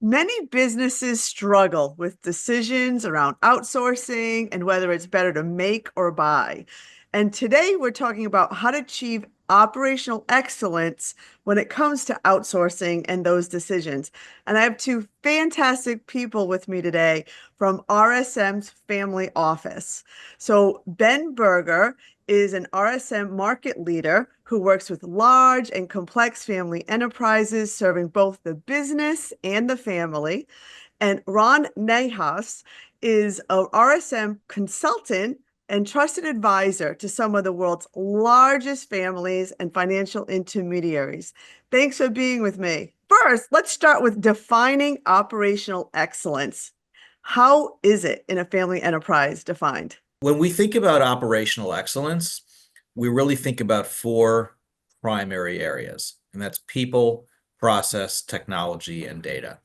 Many businesses struggle with decisions around outsourcing and whether it's better to make or buy. And today we're talking about how to achieve operational excellence when it comes to outsourcing and those decisions. And I have two fantastic people with me today from RSM's family office. So Ben Berger is an RSM market leader who works with large and complex family enterprises, serving both the business and the family. And Ron Nahass is a RSM consultant and trusted advisor to some of the world's largest families and financial intermediaries. Thanks for being with me. First, let's start with defining operational excellence. How is it in a family enterprise defined? When we think about operational excellence, we really think about four primary areas, and that's people, process, technology, and data.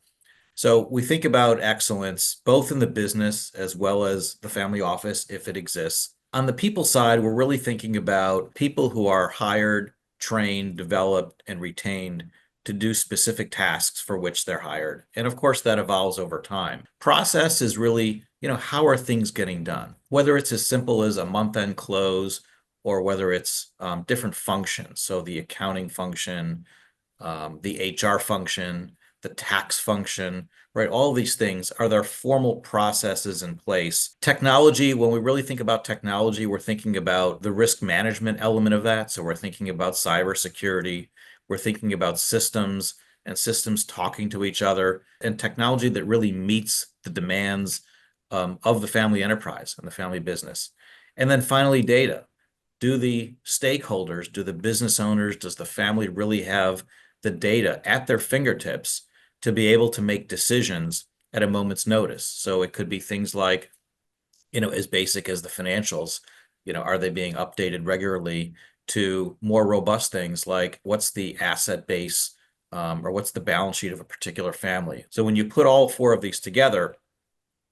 So we think about excellence both in the business as well as the family office, if it exists. On the people side, we're really thinking about people who are hired, trained, developed, and retained to do specific tasks for which they're hired. And of course, that evolves over time. Process is really, how are things getting done? Whether it's as simple as a month-end close or whether it's different functions. So the accounting function, the HR function, the tax function, right? All these things, are there formal processes in place? Technology, when we really think about technology, we're thinking about the risk management element of that. So we're thinking about cybersecurity. We're thinking about systems and systems talking to each other and technology that really meets the demands of the family enterprise and the family business. And then finally, data. Do the stakeholders, do the business owners, does the family really have the data at their fingertips to be able to make decisions at a moment's notice? So it could be things like, as basic as the financials, are they being updated regularly, to more robust things like what's the asset base or what's the balance sheet of a particular family. So when you put all four of these together,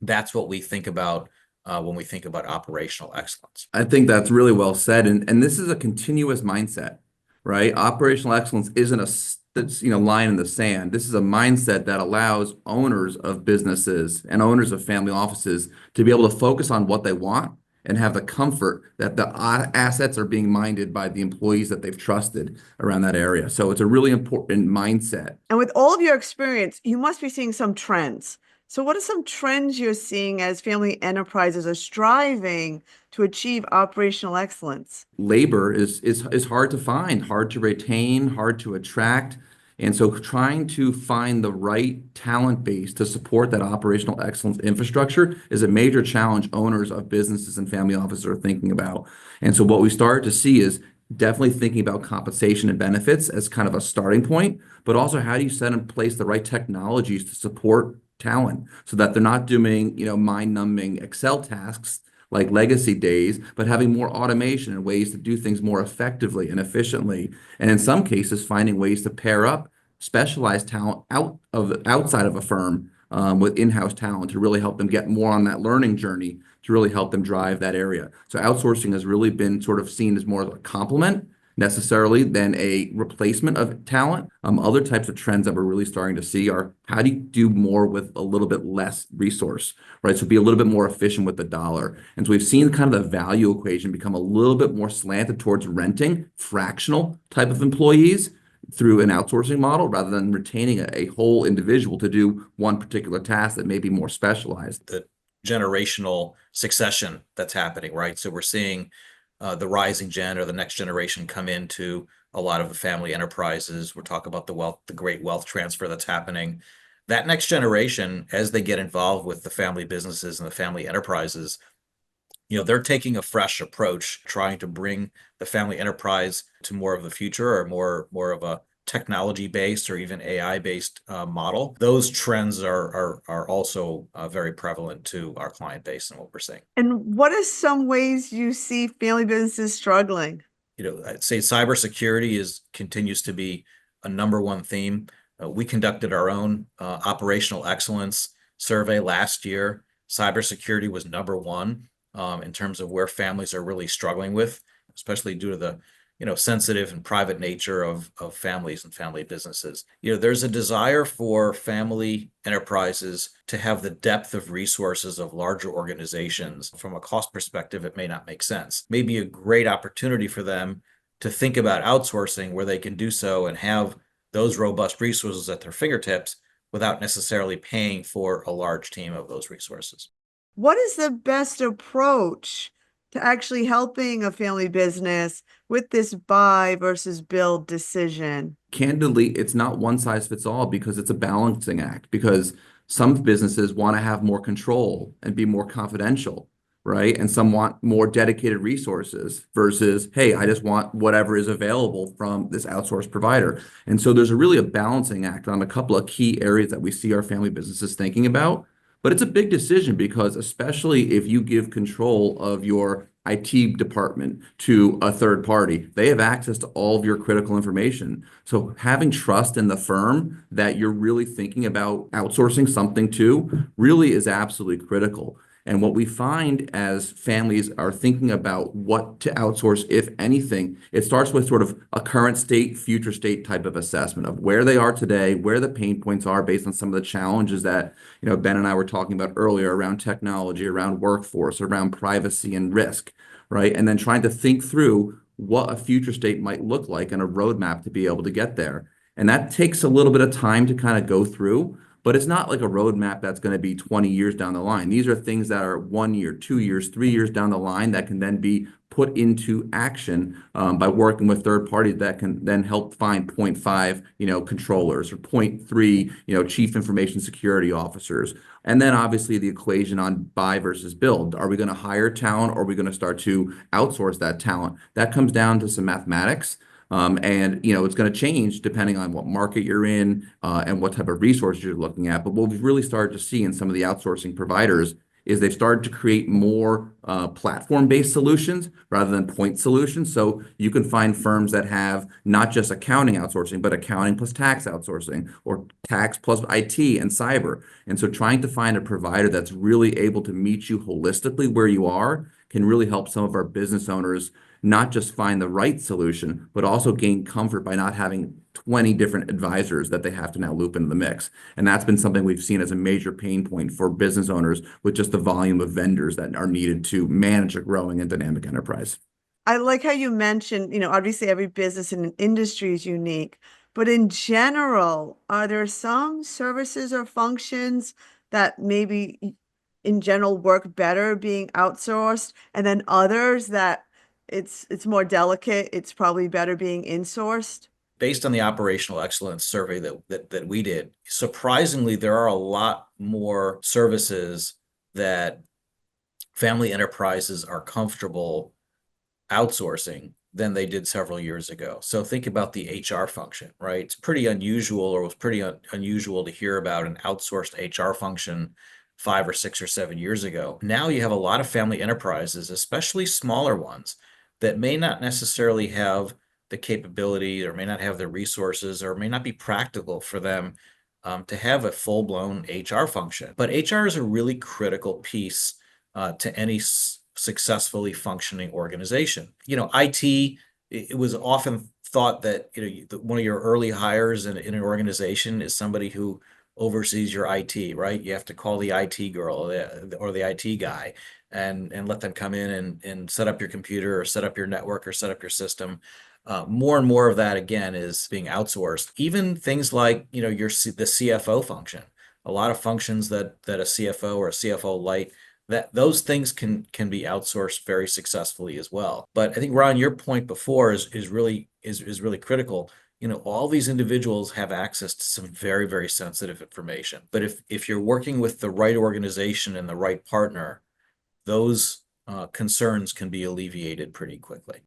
that's what we think about when we think about operational excellence. I think that's really well said. And this is a continuous mindset, right? Operational excellence isn't a line in the sand. This is a mindset that allows owners of businesses and owners of family offices to be able to focus on what they want and have the comfort that the assets are being minded by the employees that they've trusted around that area. So it's a really important mindset. And with all of your experience, you must be seeing some trends. So what are some trends you're seeing as family enterprises are striving to achieve operational excellence? Labor is hard to find, hard to retain, hard to attract. And so trying to find the right talent base to support that operational excellence infrastructure is a major challenge owners of businesses and family offices are thinking about. And so what we start to see is definitely thinking about compensation and benefits as kind of a starting point, but also how do you set in place the right technologies to support talent so that they're not doing, mind-numbing Excel tasks like legacy days, but having more automation and ways to do things more effectively and efficiently. And in some cases, finding ways to pair up specialized talent outside of a firm with in-house talent to really help them get more on that learning journey to really help them drive that area. So outsourcing has really been sort of seen as more of a complement necessarily than a replacement of talent. Other types of trends that we're really starting to see are how do you do more with a little bit less resource, right? So be a little bit more efficient with the dollar. And so we've seen kind of the value equation become a little bit more slanted towards renting fractional type of employees through an outsourcing model rather than retaining a whole individual to do one particular task that may be more specialized. The generational succession that's happening, right? So we're seeing the rising gen or the next generation come into a lot of the family enterprises. We're talking about the great wealth transfer that's happening. That next generation, as they get involved with the family businesses and the family enterprises, they're taking a fresh approach, trying to bring the family enterprise to more of the future or more of a technology-based or even AI-based model. Those trends are also very prevalent to our client base and what we're seeing. And what are some ways you see family businesses struggling? I'd say cybersecurity continues to be a number one theme. We conducted our own operational excellence survey last year. Cybersecurity was number one in terms of where families are really struggling with, especially due to sensitive and private nature of families and family businesses. There's a desire for family enterprises to have the depth of resources of larger organizations. From a cost perspective, it may not make sense. Maybe a great opportunity for them to think about outsourcing where they can do so and have those robust resources at their fingertips without necessarily paying for a large team of those resources. What is the best approach to actually helping a family business with this buy versus build decision? Candidly, it's not one size fits all because it's a balancing act. Because some businesses want to have more control and be more confidential, right? And some want more dedicated resources versus, hey, I just want whatever is available from this outsourced provider. And so there's really a balancing act on a couple of key areas that we see our family businesses thinking about. But it's a big decision because especially if you give control of your IT department to a third party, they have access to all of your critical information. So having trust in the firm that you're really thinking about outsourcing something to really is absolutely critical. And what we find as families are thinking about what to outsource, if anything, it starts with sort of a current state, future state type of assessment of where they are today, where the pain points are based on some of the challenges that, Ben and I were talking about earlier around technology, around workforce, around privacy and risk, right? And then trying to think through what a future state might look like and a roadmap to be able to get there. And that takes a little bit of time to kind of go through. But it's not like a roadmap that's going to be 20 years down the line. These are things that are 1 year, 2 years, 3 years down the line that can then be put into action by working with third parties that can then help find 0.5, controllers or 0.3, chief information security officers. And then obviously the equation on buy versus build. Are we going to hire talent or are we going to start to outsource that talent? That comes down to some mathematics. And it's going to change depending on what market you're in and what type of resources you're looking at. But what we've really started to see in some of the outsourcing providers is they've started to create more platform-based solutions rather than point solutions. So you can find firms that have not just accounting outsourcing, but accounting plus tax outsourcing or tax plus IT and cyber. And so trying to find a provider that's really able to meet you holistically where you are can really help some of our business owners not just find the right solution, but also gain comfort by not having 20 different advisors that they have to now loop into the mix. And that's been something we've seen as a major pain point for business owners with just the volume of vendors that are needed to manage a growing and dynamic enterprise. I like how you mentioned, obviously every business and industry is unique, but in general, are there some services or functions that maybe in general work better being outsourced, and then others that it's more delicate, it's probably better being insourced? Based on the operational excellence survey that we did, surprisingly, there are a lot more services that family enterprises are comfortable outsourcing than they did several years ago. So think about the HR function, right? It's pretty unusual, or was pretty unusual to hear about an outsourced HR function 5 or 6 or 7 years ago. Now you have a lot of family enterprises, especially smaller ones, that may not necessarily have the capability or may not have the resources or may not be practical for them to have a full-blown HR function. But HR is a really critical piece to any successfully functioning organization. IT, it was often thought that one of your early hires in an organization is somebody who oversees your IT, right? You have to call the IT girl or the IT guy and let them come in and set up your computer or set up your network or set up your system. More and more of that, again, is being outsourced. Even things like, the CFO function. A lot of functions that a CFO or a CFO light, that those things can be outsourced very successfully as well. But I think, Ron, your point before is really critical. All these individuals have access to some very, very sensitive information. But if you're working with the right organization and the right partner, those concerns can be alleviated pretty quickly.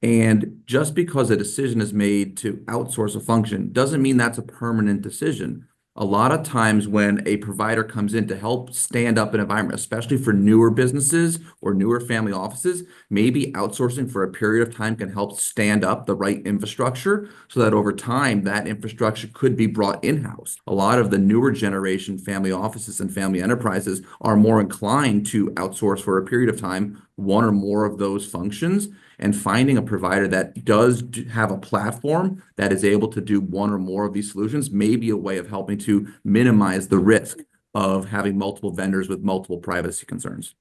And just because a decision is made to outsource a function doesn't mean that's a permanent decision. A lot of times when a provider comes in to help stand up an environment, especially for newer businesses or newer family offices, maybe outsourcing for a period of time can help stand up the right infrastructure so that over time that infrastructure could be brought in-house. A lot of the newer generation family offices and family enterprises are more inclined to outsource for a period of time one or more of those functions. And finding a provider that does have a platform that is able to do one or more of these solutions may be a way of helping to minimize the risk of having multiple vendors with multiple privacy concerns.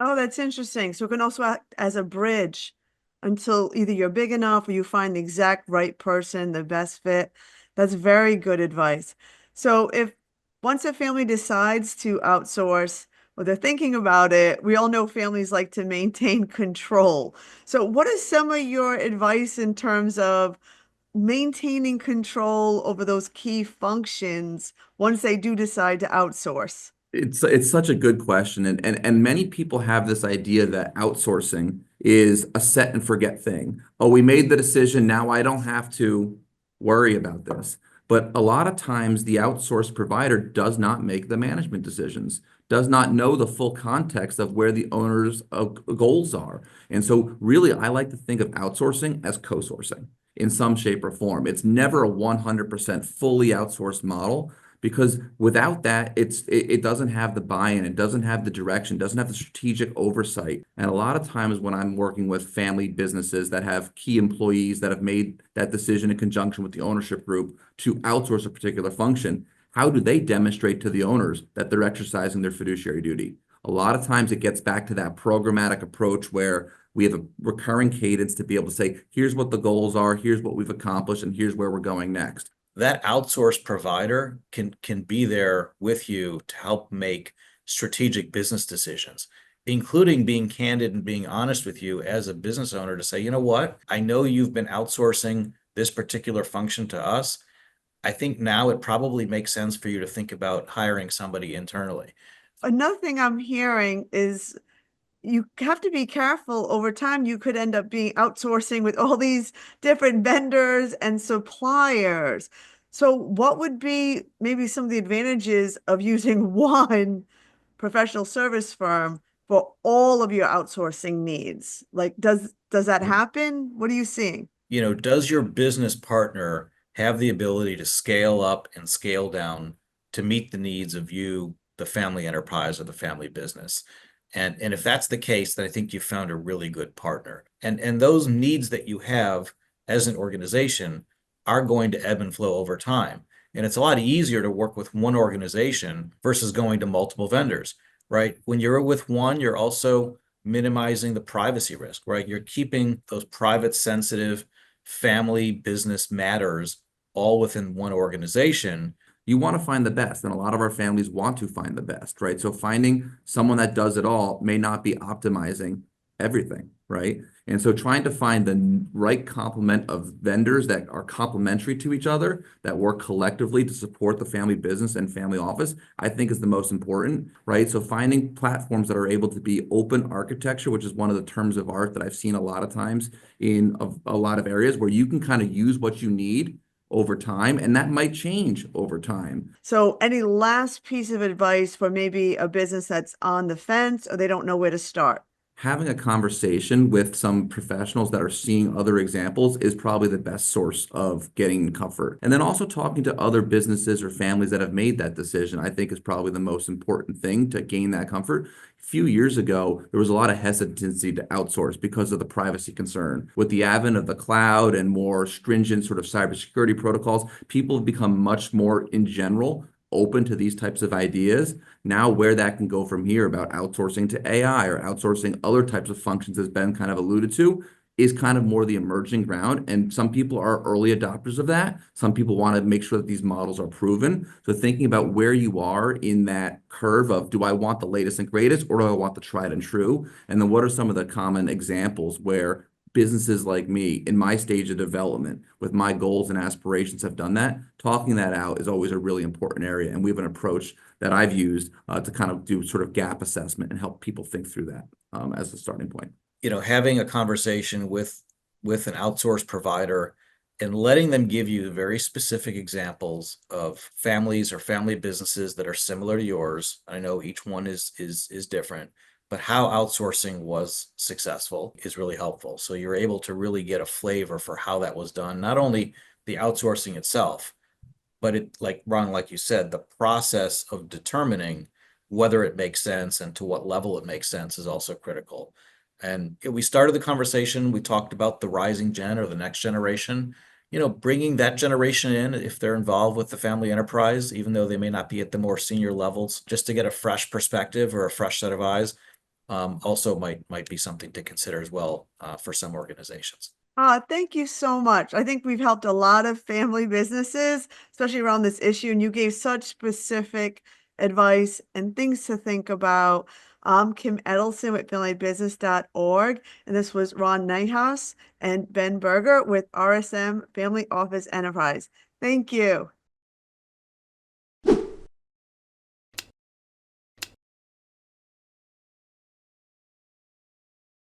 Oh, that's interesting. So it can also act as a bridge until either you're big enough or you find the exact right person, the best fit. That's very good advice. So if once a family decides to outsource or they're thinking about it, we all know families like to maintain control. So what is some of your advice in terms of maintaining control over those key functions once they do decide to outsource? It's such a good question, and many people have this idea that outsourcing is a set and forget thing. Oh, we made the decision, now I don't have to worry about this. But a lot of times the outsourced provider does not make the management decisions, does not know the full context of where the owner's goals are. And so really I like to think of outsourcing as co-sourcing in some shape or form. It's never a 100% fully outsourced model, because without that, it doesn't have the buy-in, it doesn't have the direction, doesn't have the strategic oversight. And a lot of times when I'm working with family businesses that have key employees that have made that decision in conjunction with the ownership group to outsource a particular function, how do they demonstrate to the owners that they're exercising their fiduciary duty? A lot of times it gets back to that programmatic approach where we have a recurring cadence to be able to say, here's what the goals are, here's what we've accomplished, and here's where we're going next. That outsourced provider can be there with you to help make strategic business decisions, including being candid and being honest with you as a business owner to say, you know what, I know you've been outsourcing this particular function to us. I think now it probably makes sense for you to think about hiring somebody internally. Another thing I'm hearing is you have to be careful. Over time, you could end up being outsourcing with all these different vendors and suppliers. So what would be maybe some of the advantages of using one professional service firm for all of your outsourcing needs? Like, does that happen? What are you seeing? Does your business partner have the ability to scale up and scale down to meet the needs of you, the family enterprise or the family business? And if that's the case, then I think you found a really good partner. And those needs that you have as an organization are going to ebb and flow over time. And it's a lot easier to work with one organization versus going to multiple vendors, right? When you're with one, you're also minimizing the privacy risk, right? You're keeping those private, sensitive family business matters all within one organization. You want to find the best, and a lot of our families want to find the best, right? So finding someone that does it all may not be optimizing everything, right? And so trying to find the right complement of vendors that are complementary to each other, that work collectively to support the family business and family office, I think is the most important, right? So finding platforms that are able to be open architecture, which is one of the terms of art that I've seen a lot of times in a lot of areas where you can kind of use what you need over time, and that might change over time. So any last piece of advice for maybe a business that's on the fence or they don't know where to start? Having a conversation with some professionals that are seeing other examples is probably the best source of getting comfort. And then also talking to other businesses or families that have made that decision, I think is probably the most important thing to gain that comfort. A few years ago, there was a lot of hesitancy to outsource because of the privacy concern. With the advent of the cloud and more stringent sort of cybersecurity protocols, people have become much more, in general, open to these types of ideas. Now, where that can go from here about outsourcing to AI or outsourcing other types of functions, as Ben kind of alluded to, is kind of more the emerging ground. And some people are early adopters of that. Some people want to make sure that these models are proven. So thinking about where you are in that curve of, do I want the latest and greatest, or do I want the tried and true? And then what are some of the common examples where businesses like me in my stage of development with my goals and aspirations have done that? Talking that out is always a really important area. And we have an approach that I've used to kind of do sort of gap assessment and help people think through that as a starting point. Having a conversation with an outsourced provider and letting them give you very specific examples of families or family businesses that are similar to yours. I know each one is different, but how outsourcing was successful is really helpful. So you're able to really get a flavor for how that was done, not only the outsourcing itself, but it, like Ron, like you said, the process of determining whether it makes sense and to what level it makes sense is also critical. And we started the conversation, we talked about the rising gen or the next generation, bringing that generation in if they're involved with the family enterprise, even though they may not be at the more senior levels, just to get a fresh perspective or a fresh set of eyes, also might be something to consider as well for some organizations. Thank you so much. I think we've helped a lot of family businesses, especially around this issue, and you gave such specific advice and things to think about. I'm Kim Eddleston with familybusiness.org, and this was Ron Nahass and Ben Berger with RSM Family Office Enterprise. Thank you.